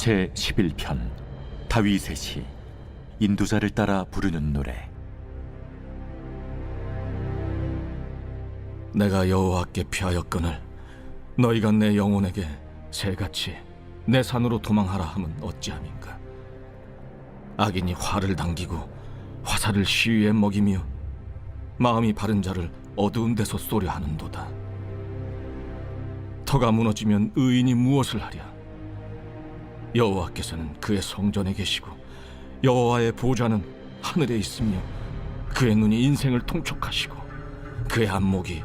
제11편 다윗의 시 인도자를 따라 부르는 노래. 내가 여호와께 피하였거늘 너희가 내 영혼에게 새같이 내 산으로 도망하라 함은 어찌함인가. 악인이 활을 당기고 화살을 시위에 먹이며 마음이 바른 자를 어두운 데서 쏘려 하는도다. 터가 무너지면 의인이 무엇을 하랴. 여호와께서는 그의 성전에 계시고 여호와의 보좌는 하늘에 있으며 그의 눈이 인생을 통촉하시고 그의 안목이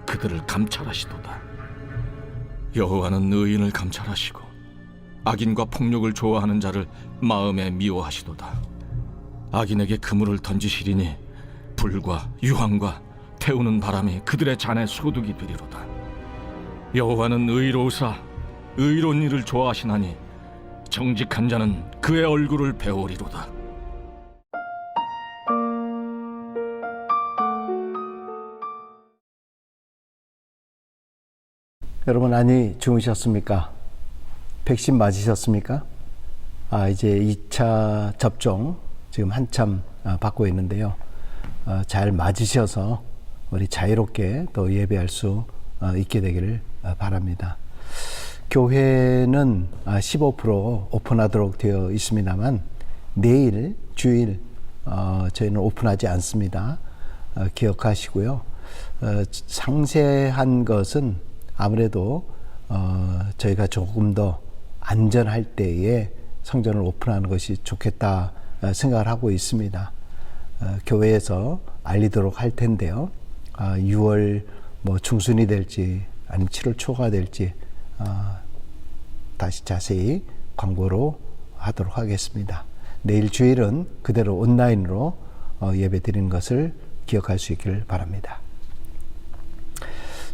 그들을 감찰하시도다. 여호와는 의인을 감찰하시고 악인과 폭력을 좋아하는 자를 마음에 미워하시도다. 악인에게 그물을 던지시리니 불과 유황과 태우는 바람이 그들의 잔에 소득이 되리로다. 여호와는 의로우사 의로운 일을 좋아하시나니 정직한 자는 그의 얼굴을 배우리로다. 여러분 안녕히 주무셨습니까? 백신 맞으셨습니까? 이제 2차 접종 지금 한참 받고 있는데요. 잘 맞으셔서 우리 자유롭게 또 예배할 수 있게 되기를 바랍니다. 교회는 15% 오픈하도록 되어 있습니다만 내일 주일 저희는 오픈하지 않습니다. 기억하시고요. 상세한 것은 아무래도 저희가 조금 더 안전할 때에 성전을 오픈하는 것이 좋겠다 생각을 하고 있습니다. 교회에서 알리도록 할 텐데요. 6월 중순이 될지 아니면 7월 초가 될지 다시 자세히 광고로 하도록 하겠습니다. 내일 주일은 그대로 온라인으로 예배 드리는 것을 기억할 수 있기를 바랍니다.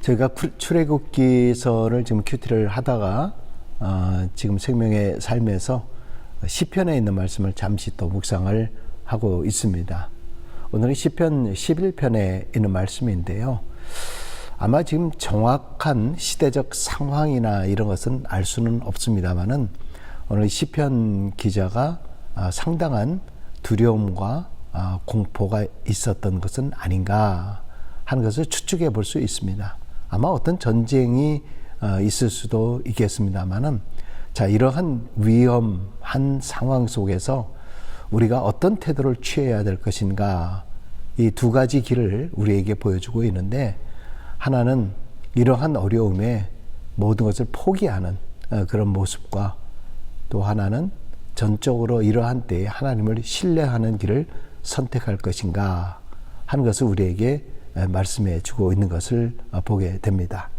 저희가 출애굽기서를 지금 큐티를 하다가 지금 생명의 삶에서 시편에 있는 말씀을 잠시 또 묵상을 하고 있습니다. 오늘은 시편 11편에 있는 말씀인데요. 아마 지금 정확한 시대적 상황이나 이런 것은 알 수는 없습니다만은 오늘 시편 기자가 상당한 두려움과 공포가 있었던 것은 아닌가 하는 것을 추측해 볼 수 있습니다. 아마 어떤 전쟁이 있을 수도 있겠습니다만은 자, 이러한 위험한 상황 속에서 우리가 어떤 태도를 취해야 될 것인가, 이 두 가지 길을 우리에게 보여주고 있는데, 하나는 이러한 어려움에 모든 것을 포기하는 그런 모습과, 또 하나는 전적으로 이러한 때에 하나님을 신뢰하는 길을 선택할 것인가 하는 것을 우리에게 말씀해 주고 있는 것을 보게 됩니다.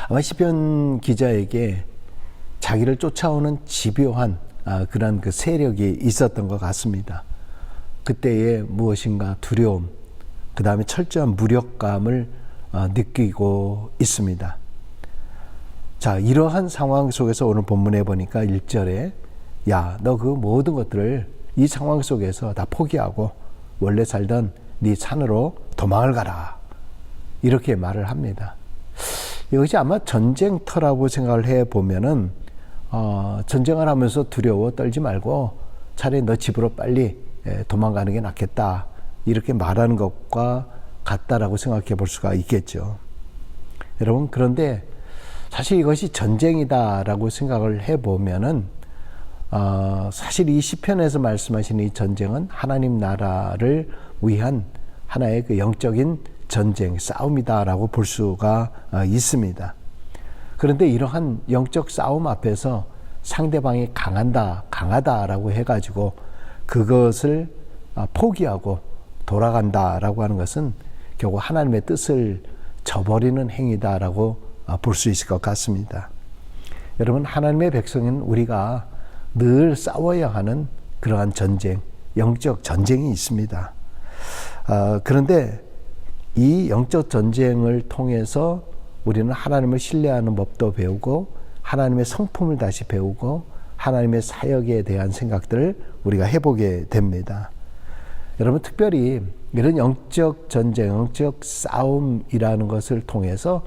아마 시편 기자에게 자기를 쫓아오는 집요한 그런 그 세력이 있었던 것 같습니다. 그때의 무엇인가 두려움, 그 다음에 철저한 무력감을 느끼고 있습니다. 자, 이러한 상황 속에서 오늘 본문에 보니까 1절에 야, 너 그 모든 것들을 이 상황 속에서 다 포기하고 원래 살던 네 산으로 도망을 가라, 이렇게 말을 합니다. 이것이 아마 전쟁터라고 생각을 해보면은 전쟁을 하면서 두려워 떨지 말고 차라리 너 집으로 빨리 도망가는 게 낫겠다, 이렇게 말하는 것과 같다라고 생각해 볼 수가 있겠죠. 여러분, 그런데 사실 이것이 전쟁이다라고 생각을 해보면은 사실 이 시편에서 말씀하시는 이 전쟁은 하나님 나라를 위한 하나의 그 영적인 전쟁, 싸움이다라고 볼 수가 있습니다. 그런데 이러한 영적 싸움 앞에서 상대방이 강하다라고 해가지고 그것을 포기하고 돌아간다라고 하는 것은 결국 하나님의 뜻을 저버리는 행위다라고 볼 수 있을 것 같습니다. 여러분, 하나님의 백성인 우리가 늘 싸워야 하는 그러한 전쟁, 영적 전쟁이 있습니다. 그런데 이 영적 전쟁을 통해서 우리는 하나님을 신뢰하는 법도 배우고 하나님의 성품을 다시 배우고 하나님의 사역에 대한 생각들을 우리가 해보게 됩니다. 여러분, 특별히 이런 영적 전쟁, 영적 싸움이라는 것을 통해서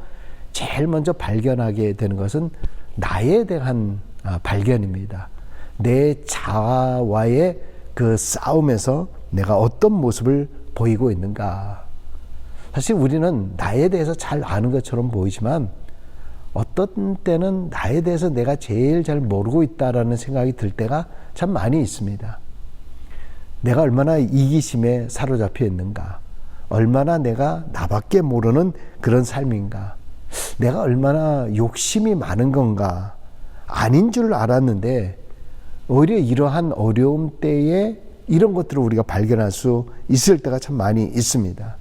제일 먼저 발견하게 되는 것은 나에 대한 발견입니다. 내 자아와의 그 싸움에서 내가 어떤 모습을 보이고 있는가. 사실 우리는 나에 대해서 잘 아는 것처럼 보이지만 어떤 때는 나에 대해서 내가 제일 잘 모르고 있다라는 생각이 들 때가 참 많이 있습니다. 내가 얼마나 이기심에 사로잡혀 있는가, 얼마나 내가 나밖에 모르는 그런 삶인가, 내가 얼마나 욕심이 많은 건가. 아닌 줄 알았는데 오히려 이러한 어려움 때에 이런 것들을 우리가 발견할 수 있을 때가 참 많이 있습니다.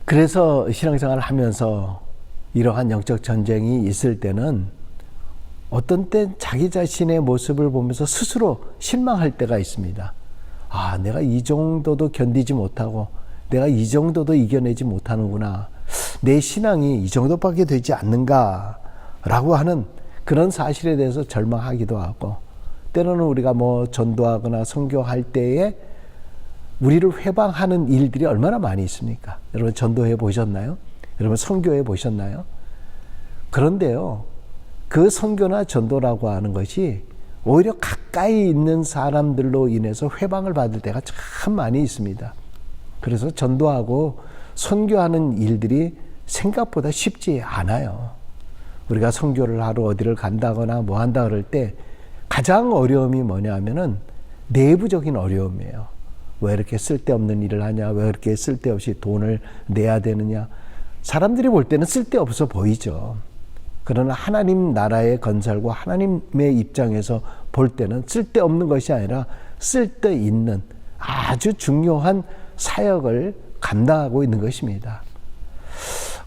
그래서 신앙생활을 하면서 이러한 영적 전쟁이 있을 때는 어떤 때 자기 자신의 모습을 보면서 스스로 실망할 때가 있습니다. 아, 내가 이 정도도 견디지 못하고 내가 이 정도도 이겨내지 못하는구나. 내 신앙이 이 정도밖에 되지 않는가 라고 하는 그런 사실에 대해서 절망하기도 하고, 때로는 우리가 뭐 전도하거나 선교할 때에 우리를 회방하는 일들이 얼마나 많이 있습니까? 여러분 전도해 보셨나요? 여러분 선교해 보셨나요? 그런데요, 그 선교나 전도라고 하는 것이 오히려 가까이 있는 사람들로 인해서 회방을 받을 때가 참 많이 있습니다. 그래서 전도하고 선교하는 일들이 생각보다 쉽지 않아요. 우리가 선교를 하러 어디를 간다거나 뭐 한다 그럴 때 가장 어려움이 뭐냐 하면은 내부적인 어려움이에요. 왜 이렇게 쓸데없는 일을 하냐, 왜 이렇게 쓸데없이 돈을 내야 되느냐. 사람들이 볼 때는 쓸데없어 보이죠. 그러나 하나님 나라의 건설과 하나님의 입장에서 볼 때는 쓸데없는 것이 아니라 쓸데있는 아주 중요한 사역을 감당하고 있는 것입니다.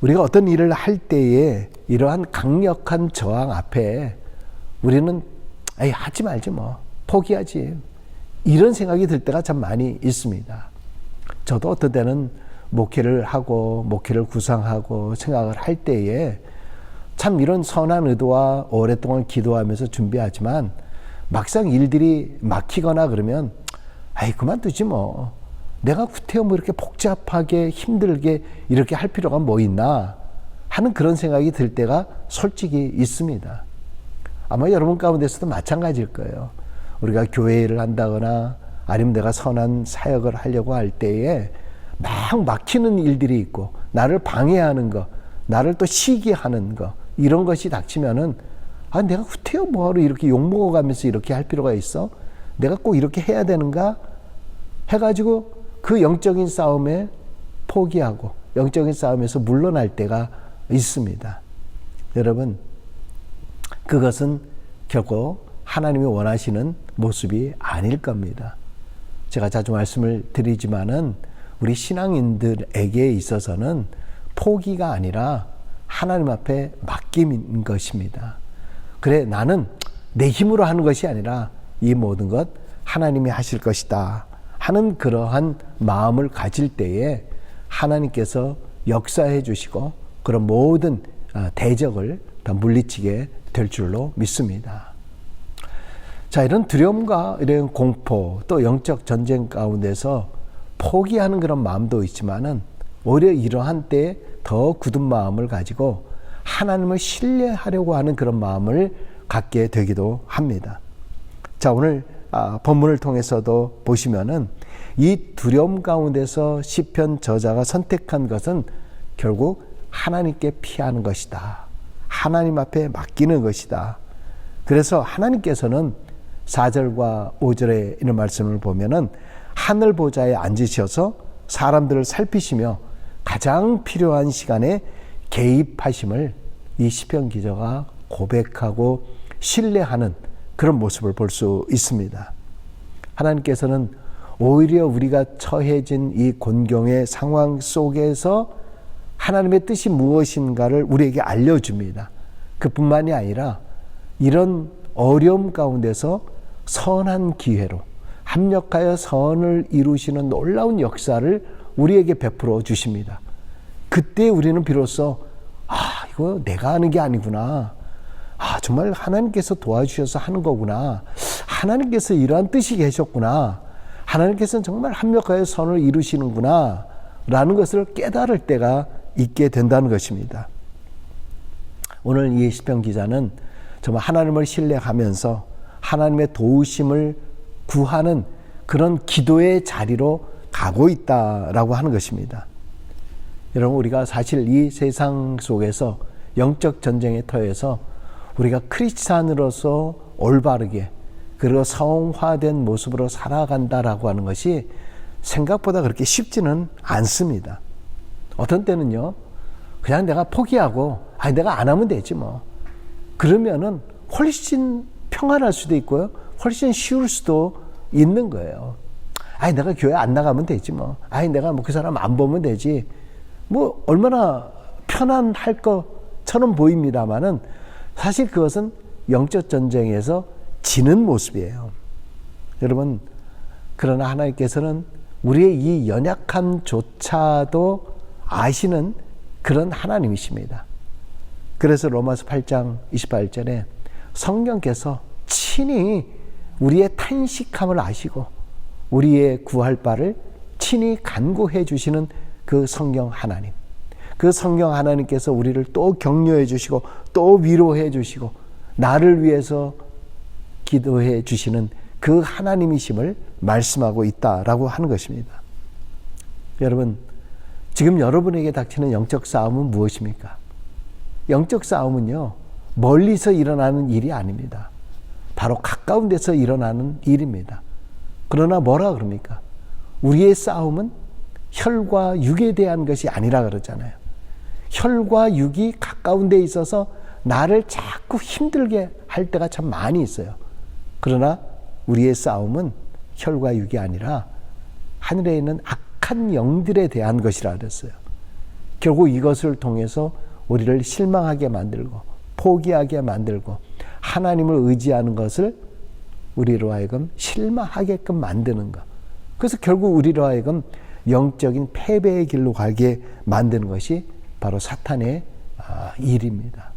우리가 어떤 일을 할 때에 이러한 강력한 저항 앞에 우리는 에이, 하지 말지 뭐, 포기하지, 이런 생각이 들 때가 참 많이 있습니다. 저도 어떤 때는 목회를 하고 목회를 구상하고 생각을 할 때에 참 이런 선한 의도와 오랫동안 기도하면서 준비하지만 막상 일들이 막히거나 그러면 아이, 그만두지 뭐, 내가 구태여 뭐 이렇게 복잡하게 힘들게 이렇게 할 필요가 뭐 있나 하는 그런 생각이 들 때가 솔직히 있습니다. 아마 여러분 가운데서도 마찬가지일 거예요. 우리가 교회를 한다거나 아니면 내가 선한 사역을 하려고 할 때에 막 막히는 일들이 있고 나를 방해하는 거, 나를 또 시기하는 거, 이런 것이 닥치면은 아, 내가 후퇴어 뭐하러 이렇게 욕먹어가면서 이렇게 할 필요가 있어? 내가 꼭 이렇게 해야 되는가? 해가지고 그 영적인 싸움에 포기하고 영적인 싸움에서 물러날 때가 있습니다. 여러분, 그것은 결코 하나님이 원하시는 모습이 아닐 겁니다. 제가 자주 말씀을 드리지만은 우리 신앙인들에게 있어서는 포기가 아니라 하나님 앞에 맡김인 것입니다. 그래, 나는 내 힘으로 하는 것이 아니라 이 모든 것 하나님이 하실 것이다 하는 그러한 마음을 가질 때에 하나님께서 역사해 주시고 그런 모든 대적을 다 물리치게 될 줄로 믿습니다. 자, 이런 두려움과 이런 공포 또 영적 전쟁 가운데서 포기하는 그런 마음도 있지만은 오히려 이러한 때에 더 굳은 마음을 가지고 하나님을 신뢰하려고 하는 그런 마음을 갖게 되기도 합니다. 자, 오늘 본문을 통해서도 보시면은 이 두려움 가운데서 시편 저자가 선택한 것은 결국 하나님께 피하는 것이다. 하나님 앞에 맡기는 것이다. 그래서 하나님께서는 4절과 5절에 있는 말씀을 보면은 하늘 보좌에 앉으셔서 사람들을 살피시며 가장 필요한 시간에 개입하심을 이 시편 기자가 고백하고 신뢰하는 그런 모습을 볼 수 있습니다. 하나님께서는 오히려 우리가 처해진 이 곤경의 상황 속에서 하나님의 뜻이 무엇인가를 우리에게 알려줍니다. 그뿐만이 아니라 이런 어려움 가운데서 선한 기회로 합력하여 선을 이루시는 놀라운 역사를 우리에게 베풀어 주십니다. 그때 우리는 비로소 이거 내가 하는 게 아니구나. 정말 하나님께서 도와주셔서 하는 거구나. 하나님께서 이러한 뜻이 계셨구나. 하나님께서는 정말 합력하여 선을 이루시는구나 라는 것을 깨달을 때가 있게 된다는 것입니다. 오늘 이 시편 기자는 정말 하나님을 신뢰하면서 하나님의 도우심을 구하는 그런 기도의 자리로 가고 있다라고 하는 것입니다. 여러분, 우리가 사실 이 세상 속에서 영적 전쟁의 터에서 우리가 크리스찬으로서 올바르게 그리고 성화된 모습으로 살아간다라고 하는 것이 생각보다 그렇게 쉽지는 않습니다. 어떤 때는요, 그냥 내가 포기하고 내가 안 하면 되지 뭐. 그러면은 훨씬 평안할 수도 있고요, 훨씬 쉬울 수도 있는 거예요. 내가 교회 안 나가면 되지 뭐. 내가 뭐 그 사람 안 보면 되지. 뭐 얼마나 편안할 것처럼 보입니다만은 사실 그것은 영적 전쟁에서 지는 모습이에요. 여러분, 그러나 하나님께서는 우리의 이 연약함조차도 아시는 그런 하나님이십니다. 그래서 로마서 8장 28절에 성령께서 친히 우리의 탄식함을 아시고 우리의 구할 바를 친히 간구해 주시는 그 성령 하나님, 그 성령 하나님께서 우리를 또 격려해 주시고 또 위로해 주시고 나를 위해서 기도해 주시는 그 하나님이심을 말씀하고 있다라고 하는 것입니다. 여러분, 지금 여러분에게 닥치는 영적 싸움은 무엇입니까? 영적 싸움은요, 멀리서 일어나는 일이 아닙니다. 바로 가까운 데서 일어나는 일입니다. 그러나 뭐라 그럽니까? 우리의 싸움은 혈과 육에 대한 것이 아니라 그러잖아요. 혈과 육이 가까운 데 있어서 나를 자꾸 힘들게 할 때가 참 많이 있어요. 그러나 우리의 싸움은 혈과 육이 아니라 하늘에 있는 악한 영들에 대한 것이라 그랬어요. 결국 이것을 통해서 우리를 실망하게 만들고 포기하게 만들고 하나님을 의지하는 것을 우리로 하여금 실망하게끔 만드는 것. 그래서 결국 우리로 하여금 영적인 패배의 길로 가게 만드는 것이 바로 사탄의 일입니다.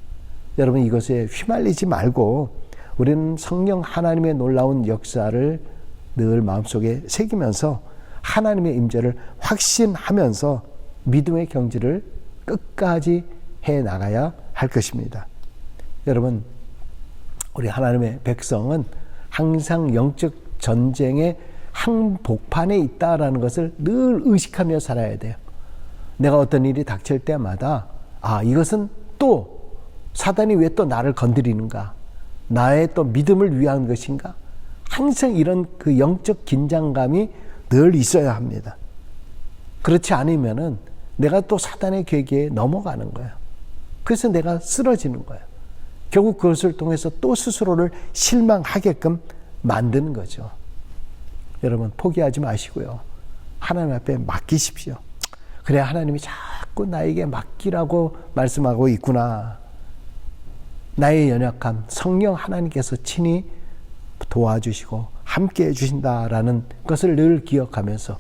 여러분, 이것에 휘말리지 말고 우리는 성령 하나님의 놀라운 역사를 늘 마음속에 새기면서 하나님의 임재를 확신하면서 믿음의 경지를 끝까지 해나가야 할 것입니다. 여러분, 우리 하나님의 백성은 항상 영적 전쟁의 한복판에 있다라는 것을 늘 의식하며 살아야 돼요. 내가 어떤 일이 닥칠 때마다 이것은 또 사단이 왜 또 나를 건드리는가? 나의 또 믿음을 위한 것인가? 항상 이런 그 영적 긴장감이 늘 있어야 합니다. 그렇지 않으면은 내가 또 사단의 괴계에 넘어가는 거예요. 그래서 내가 쓰러지는 거예요. 결국 그것을 통해서 또 스스로를 실망하게끔 만드는 거죠. 여러분, 포기하지 마시고요. 하나님 앞에 맡기십시오. 그래, 하나님이 자꾸 나에게 맡기라고 말씀하고 있구나. 나의 연약함, 성령 하나님께서 친히 도와주시고 함께 해주신다라는 것을 늘 기억하면서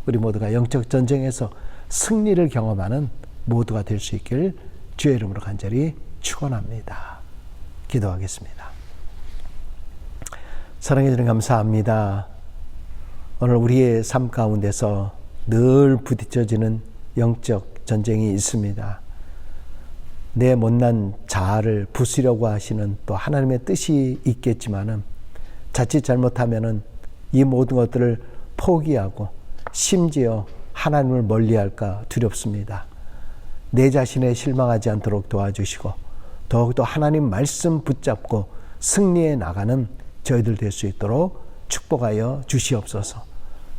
우리 모두가 영적 전쟁에서 승리를 경험하는 모두가 될 수 있길 주의 이름으로 간절히 축원합니다. 기도하겠습니다. 사랑해 주님 감사합니다. 오늘 우리의 삶 가운데서 늘 부딪혀지는 영적 전쟁이 있습니다. 내 못난 자아를 부수려고 하시는 또 하나님의 뜻이 있겠지만은 자칫 잘못하면은 이 모든 것들을 포기하고 심지어 하나님을 멀리할까 두렵습니다. 내 자신에 실망하지 않도록 도와주시고 더욱더 하나님 말씀 붙잡고 승리해 나가는 저희들 될 수 있도록 축복하여 주시옵소서.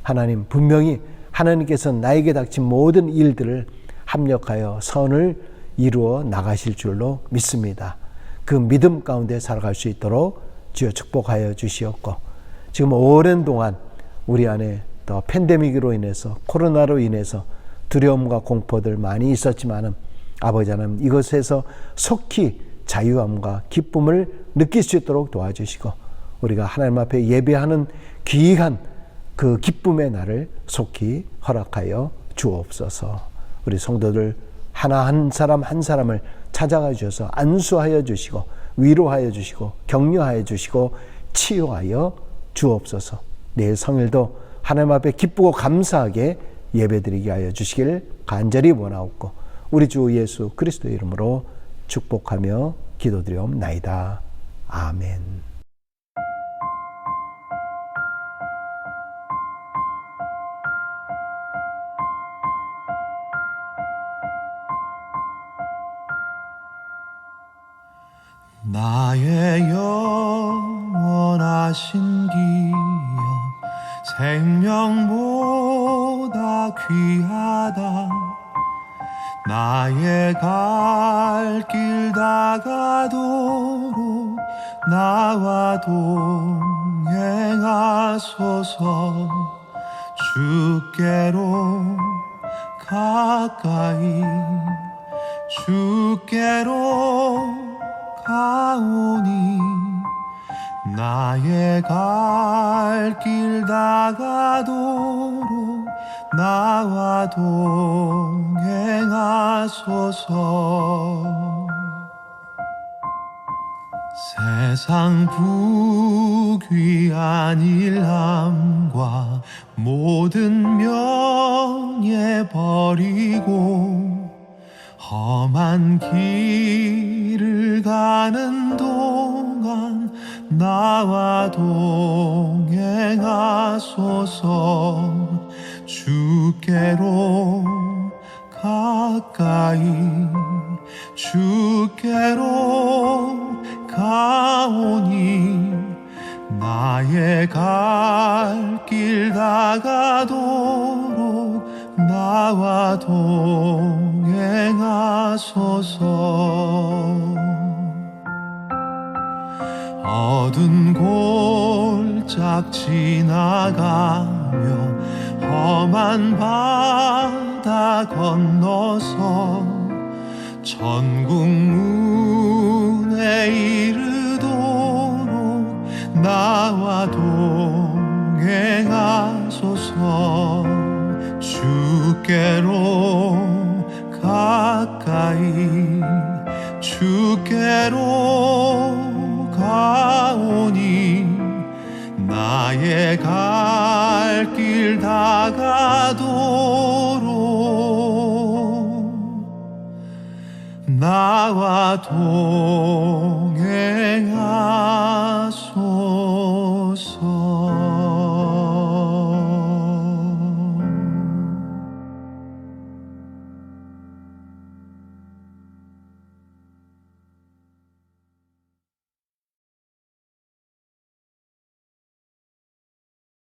하나님, 분명히 하나님께서 나에게 닥친 모든 일들을 합력하여 선을 이루어 나가실 줄로 믿습니다. 그 믿음 가운데 살아갈 수 있도록 주여 축복하여 주시옵고, 지금 오랜 동안 우리 안에 또 팬데믹으로 인해서, 코로나로 인해서 두려움과 공포들 많이 있었지만은 아버지 하나님, 이것에서 속히 자유함과 기쁨을 느낄 수 있도록 도와주시고 우리가 하나님 앞에 예배하는 귀한 그 기쁨의 날을 속히 허락하여 주옵소서. 우리 성도들 하나 한 사람 한 사람을 찾아가 주셔서 안수하여 주시고 위로하여 주시고 격려하여 주시고 치유하여 주옵소서. 내일 성일도 하나님 앞에 기쁘고 감사하게 예배드리게 하여 주시길 간절히 원하옵고 우리 주 예수 그리스도의 이름으로 축복하며 기도드리옵나이다. 아멘. 나의 영원하신 기업 생명보다 귀하다. 나의 갈 길 다가도록 나와 동행하소서. 주께로 가까이 주께로 가오니 나의 갈 길 다가도록 나와 동행하소서. 세상 부귀한 일함과 모든 명예 버리고 험한 길을 가는 동안 나와 동행하소서. 주께로 가까이 주께로 가오니 나의 갈 길 다가도록 나와 동행하소서. 어두운 골짝 지나가며 험한 바다 건너서 천국 문에 이르도록 나와 동행하소서. 주께로 가까이 주께로 가오니 나의 갈 길 다가도록 나와 동행하소서.